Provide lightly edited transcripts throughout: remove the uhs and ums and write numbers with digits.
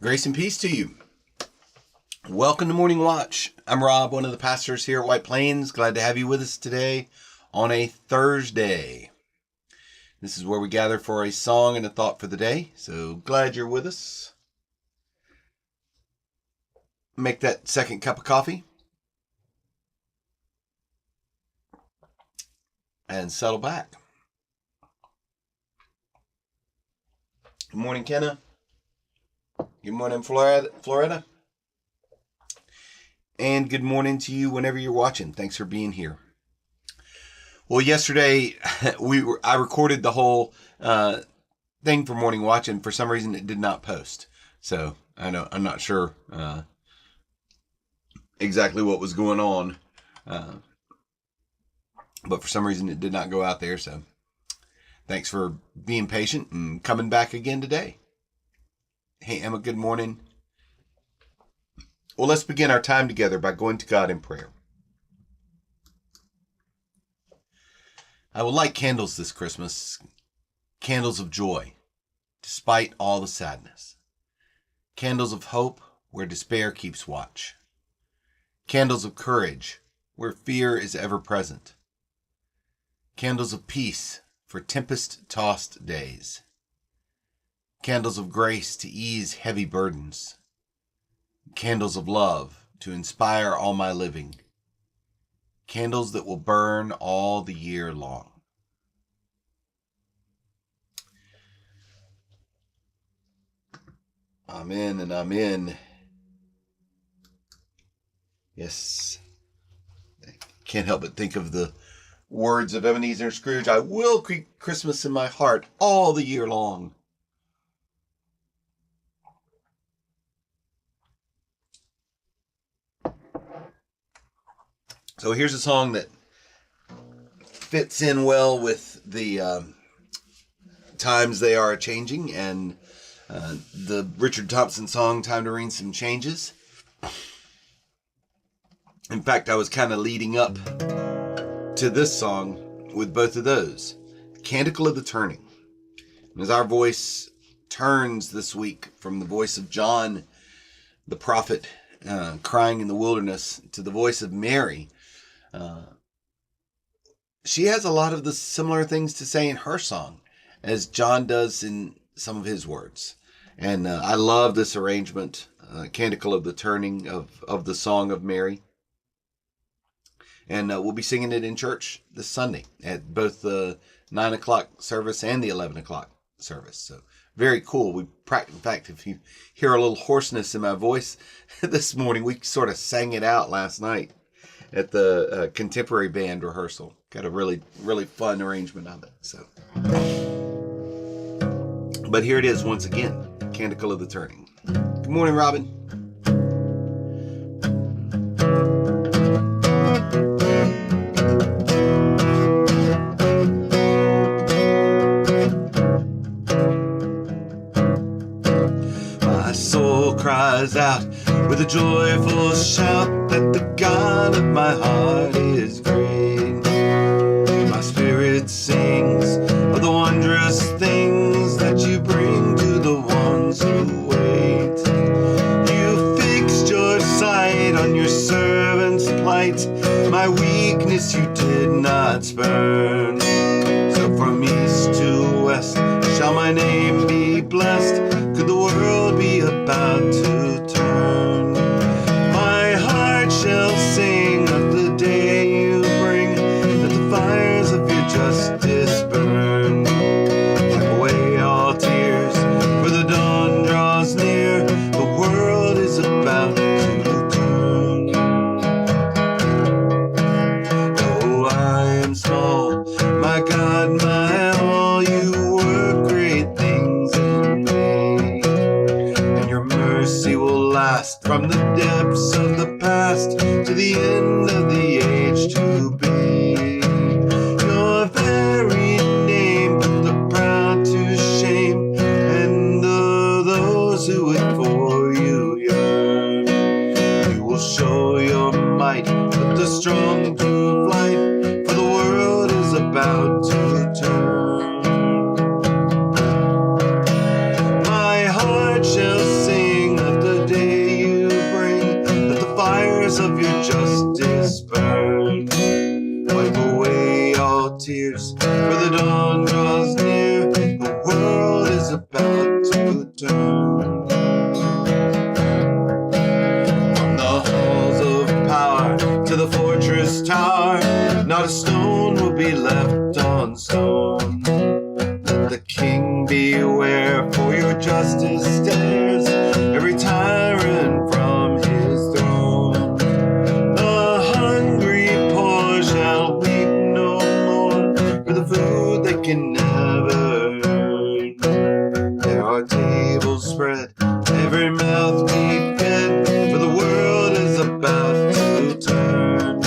Grace and peace to you. Welcome to Morning Watch. I'm Rob, one of the pastors here at White Plains. Glad to have you with us today on a Thursday. This is where we gather for a song and a thought for the day. So glad you're with us. Make that second cup of coffee. And settle back. Good morning, Kenna. Good morning, Florida. And good morning to you whenever you're watching. Thanks for being here. Well, yesterday I recorded the whole thing for Morning Watch, and for some reason it did not post. So I'm not sure exactly what was going on, but for some reason it did not go out there. So thanks for being patient and coming back again today. Hey, Emma, good morning. Well, let's begin our time together by going to God in prayer. I would light candles this Christmas, candles of joy, despite all the sadness. Candles of hope where despair keeps watch. Candles of courage where fear is ever present. Candles of peace for tempest-tossed days. Candles of grace to ease heavy burdens. Candles of love to inspire all my living. Candles that will burn all the year long. Amen and amen. Yes. I can't help but think of the words of Ebenezer Scrooge. I will keep Christmas in my heart all the year long. So here's a song that fits in well with the times they are changing, and the Richard Thompson song, Time to Ring Some Changes. In fact, I was kind of leading up to this song with both of those. Canticle of the Turning. And as our voice turns this week from the voice of John, the prophet, crying in the wilderness, to the voice of Mary, she has a lot of the similar things to say in her song as John does in some of his words. And I love this arrangement, Canticle of the Turning of the Song of Mary. And we'll be singing it in church this Sunday at both the 9 o'clock service and the 11 o'clock service. So very cool. In fact, if you hear a little hoarseness in my voice this morning, we sort of sang it out last night at the contemporary band rehearsal. Got a really, really fun arrangement of it. So, but here it is once again, Canticle of the Turning. Good morning, Robin. My soul cries out with a joyful shout that the God of my heart is great. My spirit sings of the wondrous things that you bring to the ones who wait. You fixed your sight on your servant's plight. My weakness you did not spurn. So from east to west shall my name be blessed. Could the world be about to turn? My heart shall sing of the day you bring, that the fires of your justice burn. Wipe away all tears, for the dawn draws near. The world is about to turn. Though I am small, my God, my all, you work great things in me. And your mercy will last from the depths of the past to the end of the age to be. Your very name put the proud to shame, and those who would for you yearn. You will show your might, put the strong to flight, for the world is about to turn. My heart shall sing fires of your justice burn. Wipe away all tears, for the dawn draws near. The world is about to turn. From the halls of power to the fortress tower, not a stone will be left on stone. Let the king beware, for your justice stares every tyrant from his throne. The hungry poor shall weep no more for the food they can never earn. There are tables spread, every mouth be fed, for the world is about to turn.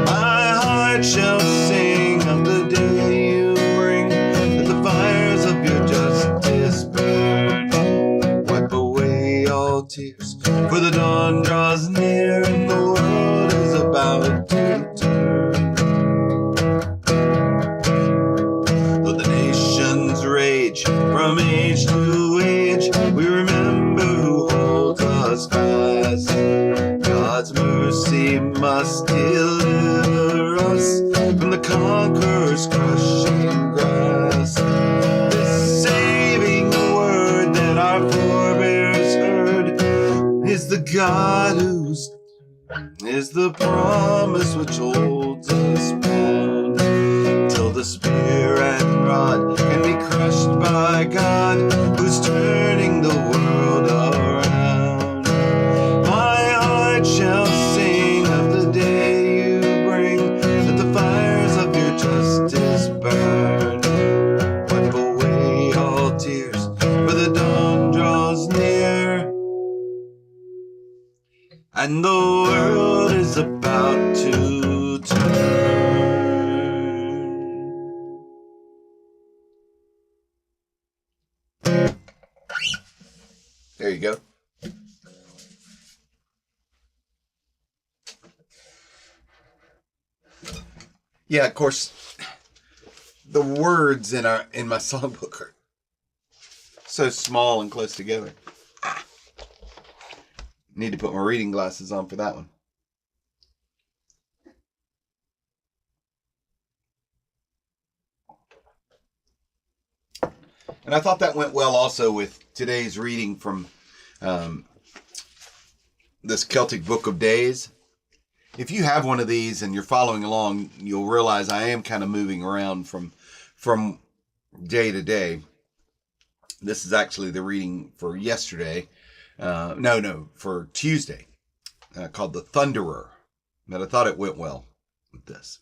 My heart shall sing of the day you bring, that the fires of your justice burn. Wipe away all tears, for the dawn draws near, and the world is about to turn. Though the nations rage from age to age, we remember who holds us fast. God's mercy must deliver us from the conqueror's crushing grasp. This saving word that our forebears heard is the God who's is the promise which holds us bound, till the spear and rod can be crushed by God, who's turning the world around. My heart shall sing of the day you bring, that the fires of your justice burn. Wipe away all tears, for the dawn draws near, and the world is about to turn. There you go. Yeah, of course, the words in my songbook are so small and close together. Need to put my reading glasses on for that one. And I thought that went well also with today's reading from this Celtic Book of Days. If you have one of these and you're following along, you'll realize I am kind of moving around from day to day. This is actually the reading for yesterday. For Tuesday, called The Thunderer. But I thought it went well with this.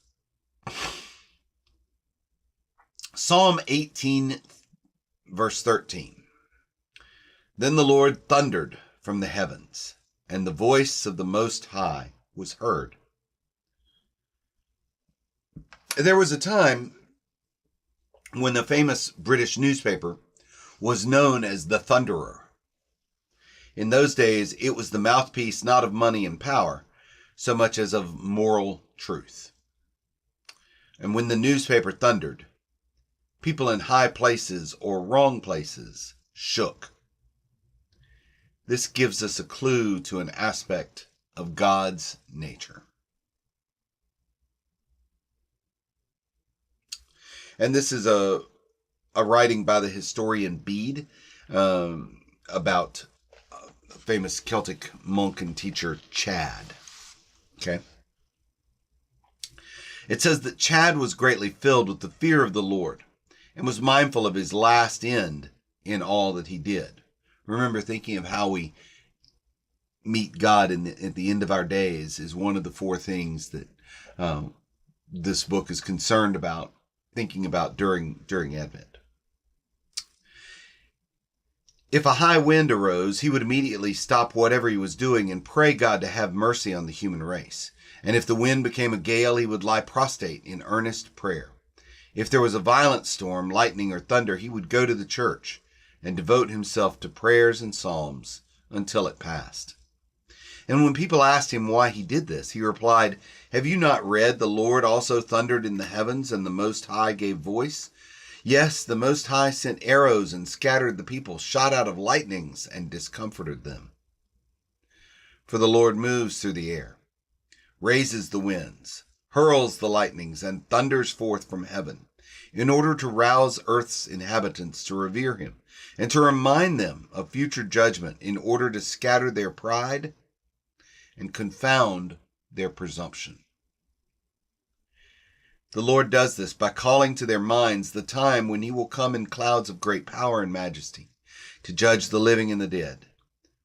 Psalm 18, verse 13. Then the Lord thundered from the heavens, and the voice of the Most High was heard. There was a time when the famous British newspaper was known as The Thunderer. In those days, it was the mouthpiece not of money and power, so much as of moral truth. And when the newspaper thundered, people in high places or wrong places shook. This gives us a clue to an aspect of God's nature. And this is a writing by the historian Bede about famous Celtic monk and teacher Chad. Okay. It says that Chad was greatly filled with the fear of the Lord and was mindful of his last end in all that he did. Remember, thinking of how we meet God at the end of our days is one of the four things that this book is concerned about, thinking about during Advent. If a high wind arose, he would immediately stop whatever he was doing and pray God to have mercy on the human race. And if the wind became a gale, he would lie prostrate in earnest prayer. If there was a violent storm, lightning or thunder, he would go to the church and devote himself to prayers and psalms until it passed. And when people asked him why he did this, he replied, "Have you not read, the Lord also thundered in the heavens, and the Most High gave voice? Yes, the Most High sent arrows and scattered the people, shot out of lightnings and discomforted them. For the Lord moves through the air. raises the winds, hurls the lightnings, and thunders forth from heaven, in order to rouse earth's inhabitants to revere him, and to remind them of future judgment, in order to scatter their pride and confound their presumption. The Lord does this by calling to their minds the time when he will come in clouds of great power and majesty, to judge the living and the dead,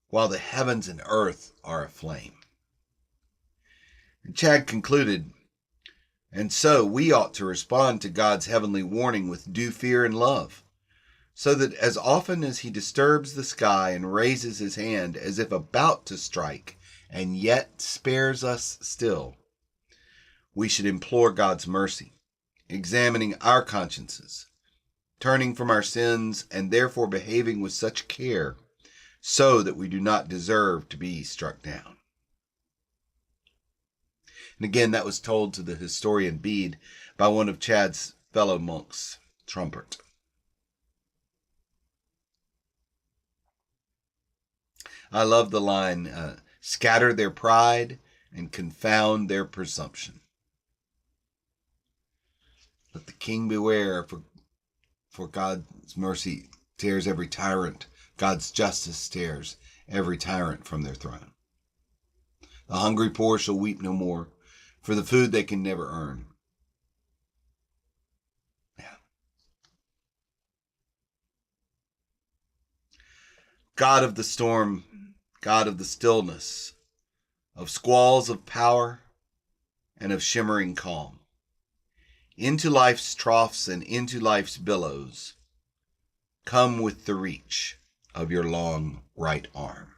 while the heavens and earth are aflame. And Chad concluded, and so we ought to respond to God's heavenly warning with due fear and love, so that as often as he disturbs the sky and raises his hand as if about to strike, and yet spares us still, we should implore God's mercy, examining our consciences, turning from our sins, and therefore behaving with such care, so that we do not deserve to be struck down. And again, that was told to the historian Bede by one of Chad's fellow monks, Trumpert. I love the line, scatter their pride and confound their presumption. Let the king beware, for God's mercy tears every tyrant. God's justice tears every tyrant from their throne. The hungry poor shall weep no more, for the food they can never earn. Yeah. God of the storm, God of the stillness, of squalls of power and of shimmering calm, into life's troughs and into life's billows, come with the reach of your long right arm.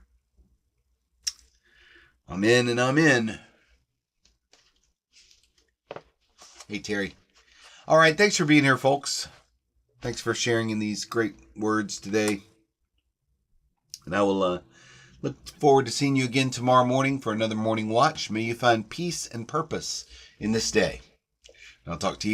Amen and amen. Hey, Terry. All right, thanks for being here, folks. Thanks for sharing in these great words today. And I will look forward to seeing you again tomorrow morning for another morning watch. May you find peace and purpose in this day. And I'll talk to you